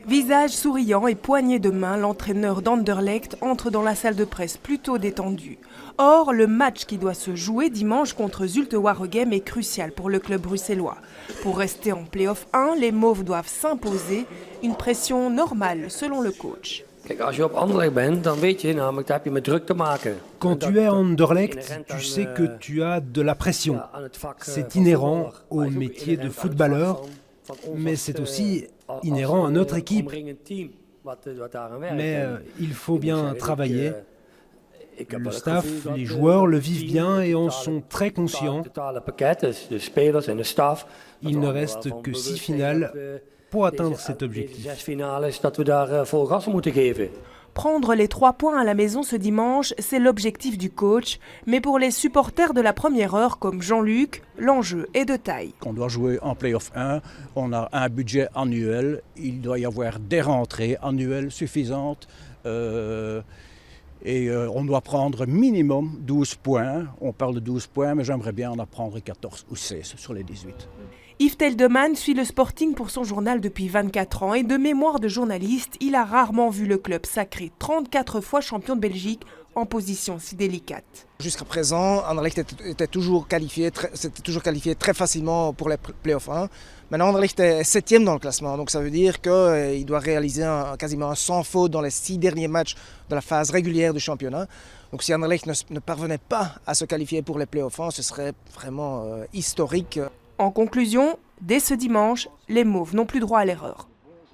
Visage souriant et poignée de main, l'entraîneur d'Anderlecht entre dans la salle de presse plutôt détendu. Or, le match qui doit se jouer dimanche contre Zulte Waregem est crucial pour le club bruxellois. Pour rester en play-off 1, les Mauves doivent s'imposer, une pression normale selon le coach. Quand tu es à Anderlecht, tu sais que tu as de la pression. C'est inhérent au métier de footballeur, mais c'est aussi inhérent à notre équipe. Mais il faut bien travailler. Le staff, les joueurs le vivent bien et en sont très conscients. Il ne reste que 6 finales pour atteindre cet objectif. Prendre les 3 points à la maison ce dimanche, c'est l'objectif du coach. Mais pour les supporters de la première heure comme Jean-Luc, l'enjeu est de taille. On doit jouer en play-off 1, on a un budget annuel, il doit y avoir des rentrées annuelles suffisantes. On doit prendre minimum 12 points. On parle de 12 points, mais j'aimerais bien en prendre 14 ou 16 sur les 18. Yves Teldeman suit le Sporting pour son journal depuis 24 ans et de mémoire de journaliste, il a rarement vu le club sacré 34 fois champion de Belgique en position si délicate. Jusqu'à présent, Anderlecht s'était toujours qualifié très facilement pour les play-offs 1. Maintenant, Anderlecht est 7e dans le classement, donc ça veut dire qu'il doit réaliser quasiment un sans faute dans les 6 derniers matchs de la phase régulière du championnat. Donc si Anderlecht ne parvenait pas à se qualifier pour les play-offs 1, ce serait vraiment historique. En conclusion, dès ce dimanche, les Mauves n'ont plus droit à l'erreur.